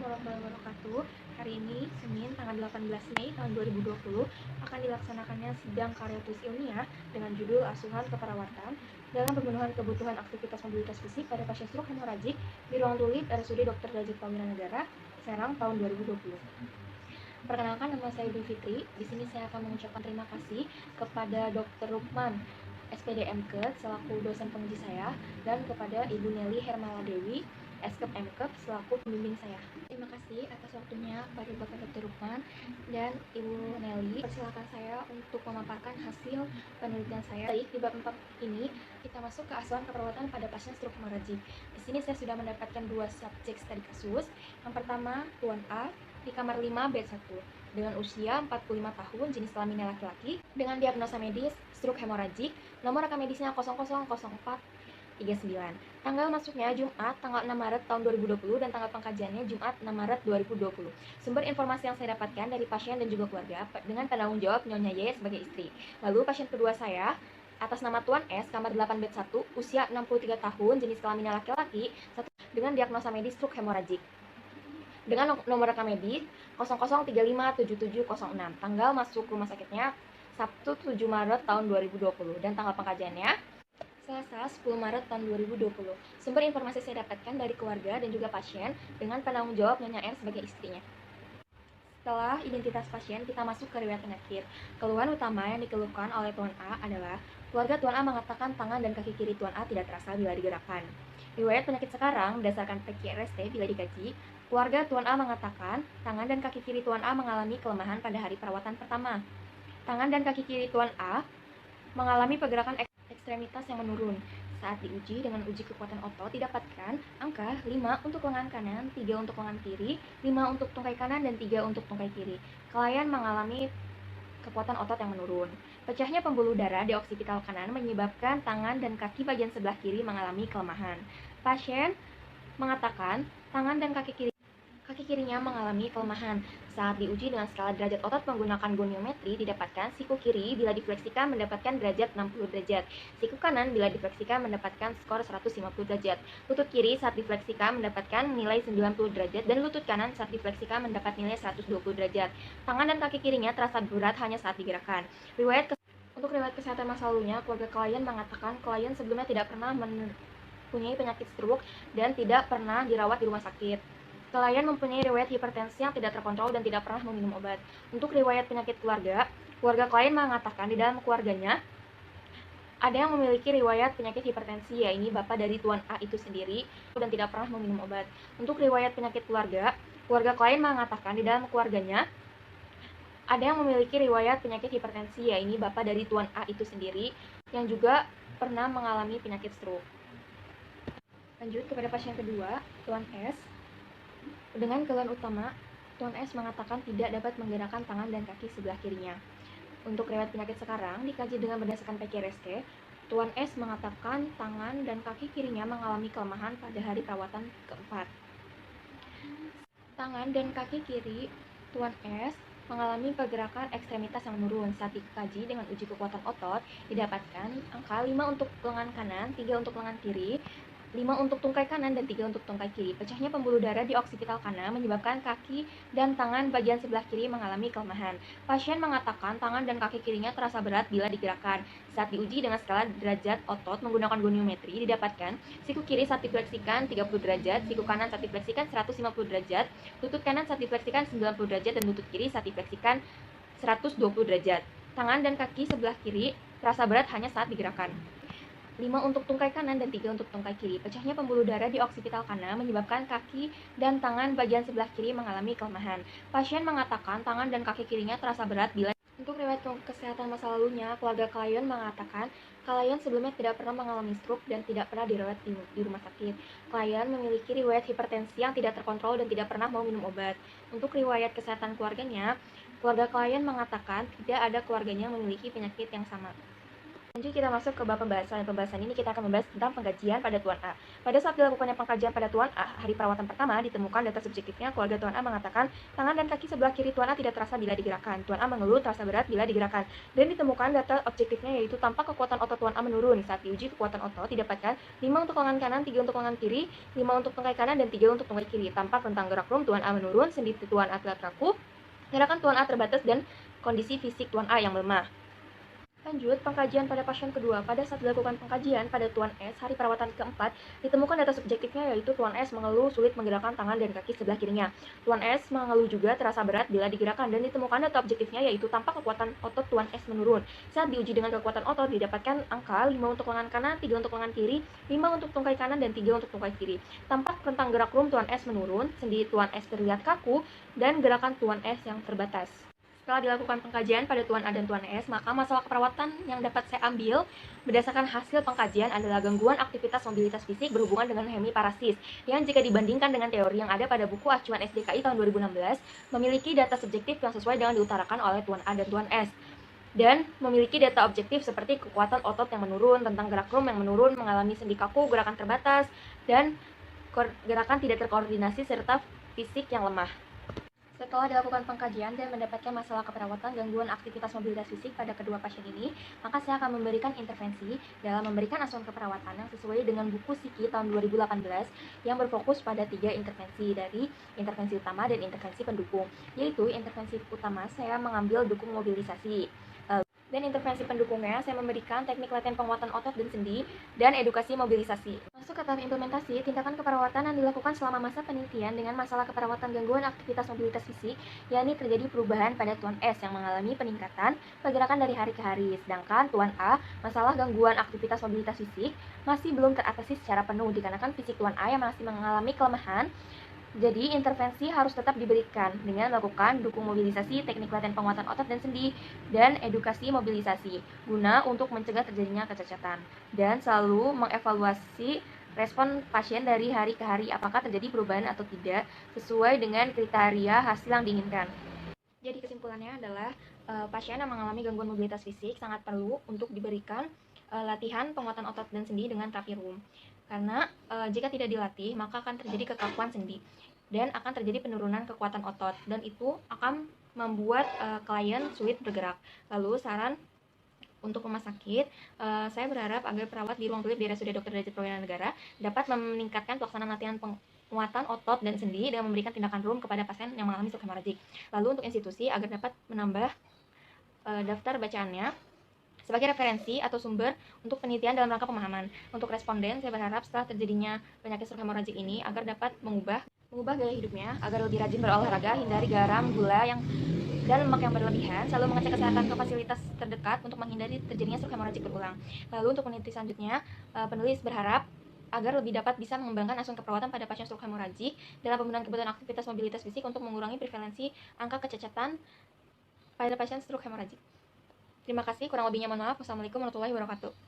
warahmatullahi wabarakatuh. Hari ini, Senin, tanggal 18 Mei tahun 2020, akan dilaksanakannya sidang karya tulis ilmiah dengan judul Asuhan Keperawatan dalam pemenuhan kebutuhan aktivitas mobilitas fisik pada pasien stroke hemoragik di ruang tuli RSUD Dr. Derajat Prawira Negara, Serang tahun 2020. Perkenalkan, nama saya Ibu Fitri. Di sini saya akan mengucapkan terima kasih kepada Dr. Rukman SPD MKED selaku dosen penguji saya, dan kepada Ibu Nelly Hermala Dewi Eskep MKED selaku pembimbing saya. Terima kasih atas waktunya pada Bapak Dr. Rukman dan Ibu Nelly. Persilakan saya untuk memaparkan hasil penelitian saya. Baik, di bab 4 ini kita masuk ke asuhan keperawatan pada pasien stroke hemoragik. Di sini saya sudah mendapatkan 2 subjek studi kasus. Yang pertama, Tuan A di kamar 5 bed 1 dengan usia 45 tahun, jenis kelaminnya laki-laki, dengan diagnosa medis stroke hemoragik, nomor rekam medisnya 000439. Tanggal masuknya Jumat tanggal 6 Maret tahun 2020 dan tanggal pengkajiannya Jumat 6 Maret 2020. Sumber informasi yang saya dapatkan dari pasien dan juga keluarga dengan penanggung jawab Nyonya Y sebagai istri. Lalu pasien kedua saya atas nama Tuan S, kamar 8 bed 1, usia 63 tahun, jenis kelaminnya laki-laki, dengan diagnosa medis stroke hemoragik, dengan nomor rekam medis 00357706. Tanggal masuk rumah sakitnya Sabtu 7 Maret tahun 2020 dan tanggal pengkajiannya Selasa 10 Maret tahun 2020. Sumber informasi saya dapatkan dari keluarga dan juga pasien dengan penanggung jawab Nyonya R sebagai istrinya. Setelah identitas pasien, kita masuk ke riwayat penyakit. Keluhan utama yang dikeluhkan oleh Tuan A adalah keluarga Tuan A mengatakan tangan dan kaki kiri Tuan A tidak terasa bila digerakkan. Riwayat penyakit sekarang berdasarkan PQRST bila dikaji, keluarga Tuan A mengatakan tangan dan kaki kiri Tuan A mengalami kelemahan pada hari perawatan pertama. Tangan dan kaki kiri Tuan A mengalami pergerakan ekstremitas yang menurun. Saat diuji dengan uji kekuatan otot didapatkan angka 5 untuk lengan kanan, 3 untuk lengan kiri, 5 untuk tungkai kanan, dan 3 untuk tungkai kiri. Klien mengalami kekuatan otot yang menurun. Pecahnya pembuluh darah di oksipital kanan menyebabkan tangan dan kaki bagian sebelah kiri mengalami kelemahan. Pasien mengatakan tangan dan kaki kirinya mengalami kelemahan. Saat diuji dengan skala derajat otot menggunakan goniometri, didapatkan siku kiri bila difleksikan mendapatkan derajat 60 derajat. Siku kanan bila difleksikan mendapatkan skor 150 derajat. Lutut kiri saat difleksikan mendapatkan nilai 90 derajat dan lutut kanan saat difleksikan mendapat nilai 120 derajat. Tangan dan kaki kirinya terasa berat hanya saat digerakkan. Untuk riwayat kesehatan masa lalunya, keluarga klien mengatakan klien sebelumnya tidak pernah mempunyai penyakit stroke dan tidak pernah dirawat di rumah sakit. Klien mempunyai riwayat hipertensi yang tidak terkontrol dan tidak pernah meminum obat. Untuk riwayat penyakit keluarga klien mengatakan di dalam keluarganya ada yang memiliki riwayat penyakit hipertensi, yaitu bapak dari Tuan A itu sendiri dan tidak pernah meminum obat. Untuk riwayat penyakit keluarga klien mengatakan di dalam keluarganya ada yang memiliki riwayat penyakit hipertensi, yaitu bapak dari Tuan A itu sendiri yang juga pernah mengalami penyakit stroke. Lanjut kepada pasien kedua, Tuan S. Dengan keluhan utama, Tuan S mengatakan tidak dapat menggerakkan tangan dan kaki sebelah kirinya. Untuk riwayat penyakit sekarang, dikaji dengan berdasarkan PQRST, Tuan S mengatakan tangan dan kaki kirinya mengalami kelemahan pada hari perawatan keempat. Tangan dan kaki kiri Tuan S mengalami pergerakan ekstremitas yang menurun. Saat dikaji dengan uji kekuatan otot, didapatkan angka 5 untuk lengan kanan, 3 untuk lengan kiri, 5 untuk tungkai kanan, dan 3 untuk tungkai kiri. Pecahnya pembuluh darah di oksipital kanan menyebabkan kaki dan tangan bagian sebelah kiri mengalami kelemahan. Pasien mengatakan tangan dan kaki kirinya terasa berat bila digerakkan. Saat diuji dengan skala derajat otot menggunakan goniometri, didapatkan siku kiri saat difleksikan 30 derajat, siku kanan saat difleksikan 150 derajat, lutut kanan saat difleksikan 90 derajat, dan lutut kiri saat difleksikan 120 derajat. Tangan dan kaki sebelah kiri terasa berat hanya saat digerakkan. 5 untuk tungkai kanan dan 3 untuk tungkai kiri. Pecahnya pembuluh darah di oksipital kanan menyebabkan kaki dan tangan bagian sebelah kiri mengalami kelemahan. Pasien mengatakan tangan dan kaki kirinya terasa berat bila. Untuk riwayat kesehatan masa lalunya, keluarga klien mengatakan klien sebelumnya tidak pernah mengalami stroke dan tidak pernah dirawat di rumah sakit. Klien memiliki riwayat hipertensi yang tidak terkontrol dan tidak pernah mau minum obat. Untuk riwayat kesehatan keluarganya, keluarga klien mengatakan tidak ada keluarganya yang memiliki penyakit yang sama. Lanjut kita masuk ke bab pembahasan. Pembahasan ini kita akan membahas tentang pengkajian pada Tuan A. Pada saat dilakukannya pengkajian pada Tuan A, hari perawatan pertama ditemukan data subjektifnya. Keluarga Tuan A mengatakan tangan dan kaki sebelah kiri Tuan A tidak terasa bila digerakkan. Tuan A mengeluh terasa berat bila digerakkan. Dan ditemukan data objektifnya yaitu tampak kekuatan otot Tuan A menurun. Saat diuji kekuatan otot didapatkan 5 untuk lengan kanan, 3 untuk lengan kiri, 5 untuk tungkai kanan, dan 3 untuk tungkai kiri. Tampak rentang gerak rum Tuan A menurun, sendi Tuan A terlihat kaku, gerakan Tuan A terbatas, dan kondisi fisik Tuan A yang melemah. Lanjut, pengkajian pada pasien kedua. Pada saat dilakukan pengkajian pada Tuan S, hari perawatan keempat, ditemukan data subjektifnya yaitu Tuan S mengeluh sulit menggerakkan tangan dan kaki sebelah kirinya. Tuan S mengeluh juga terasa berat bila digerakkan dan ditemukan data objektifnya yaitu tampak kekuatan otot Tuan S menurun. Saat diuji dengan kekuatan otot didapatkan angka 5 untuk lengan kanan, 3 untuk lengan kiri, 5 untuk tungkai kanan, dan 3 untuk tungkai kiri. Tampak rentang gerak rum Tuan S menurun, sendi Tuan S terlihat kaku, dan gerakan Tuan S yang terbatas. Setelah dilakukan pengkajian pada Tuan A dan Tuan S, maka masalah keperawatan yang dapat saya ambil berdasarkan hasil pengkajian adalah gangguan aktivitas mobilitas fisik berhubungan dengan hemiparasis, yang jika dibandingkan dengan teori yang ada pada buku acuan SDKI tahun 2016, memiliki data subjektif yang sesuai dengan diutarakan oleh Tuan A dan Tuan S, dan memiliki data objektif seperti kekuatan otot yang menurun, tentang gerak rum yang menurun, mengalami sendi kaku, gerakan terbatas, dan gerakan tidak terkoordinasi, serta fisik yang lemah. Setelah dilakukan pengkajian dan mendapatkan masalah keperawatan gangguan aktivitas mobilitas fisik pada kedua pasien ini, maka saya akan memberikan intervensi dalam memberikan asuhan keperawatan yang sesuai dengan buku Psiki tahun 2018 yang berfokus pada 3 intervensi, dari intervensi utama dan intervensi pendukung. Yaitu intervensi utama saya mengambil dukung mobilisasi, dan intervensi pendukungnya saya memberikan teknik latihan penguatan otot dan sendi dan edukasi mobilisasi. Masuk ke tahap implementasi, tindakan keperawatan yang dilakukan selama masa penelitian dengan masalah keperawatan gangguan aktivitas mobilitas fisik, yakni terjadi perubahan pada Tuan S yang mengalami peningkatan pergerakan dari hari ke hari, sedangkan Tuan A masalah gangguan aktivitas mobilitas fisik masih belum teratasi secara penuh dikarenakan fisik Tuan A yang masih mengalami kelemahan. Jadi, intervensi harus tetap diberikan dengan melakukan dukung mobilisasi, teknik latihan penguatan otot dan sendi, dan edukasi mobilisasi, guna untuk mencegah terjadinya kecacatan. Dan selalu mengevaluasi respon pasien dari hari ke hari, apakah terjadi perubahan atau tidak, sesuai dengan kriteria hasil yang diinginkan. Jadi kesimpulannya adalah, pasien yang mengalami gangguan mobilitas fisik sangat perlu untuk diberikan latihan penguatan otot dan sendi dengan terapi rum. Karena jika tidak dilatih, maka akan terjadi kekakuan sendi dan akan terjadi penurunan kekuatan otot, dan itu akan membuat klien sulit bergerak. Lalu saran untuk rumah sakit, saya berharap agar perawat di ruang tulip di RSUD Dr. Derajat Perwira Negara dapat meningkatkan pelaksanaan latihan penguatan otot dan sendi dan memberikan tindakan rum kepada pasien yang mengalami stroke hemoragik. Lalu untuk institusi agar dapat menambah daftar bacaannya sebagai referensi atau sumber untuk penelitian dalam rangka pemahaman. Untuk responden, saya berharap setelah terjadinya penyakit stroke hemoragik ini agar dapat mengubah gaya hidupnya, agar lebih rajin berolahraga, hindari garam, gula dan lemak yang berlebihan, selalu mengecek kesehatan ke fasilitas terdekat untuk menghindari terjadinya stroke hemoragik berulang. Lalu untuk peneliti selanjutnya, penulis berharap agar lebih dapat bisa mengembangkan asuhan keperawatan pada pasien stroke hemoragik dalam pembenahan kebutuhan aktivitas mobilitas fisik untuk mengurangi prevalensi angka kecacatan pada pasien stroke hemoragik. Terima kasih, kurang lebihnya mohon maaf. Wassalamualaikum warahmatullahi wabarakatuh.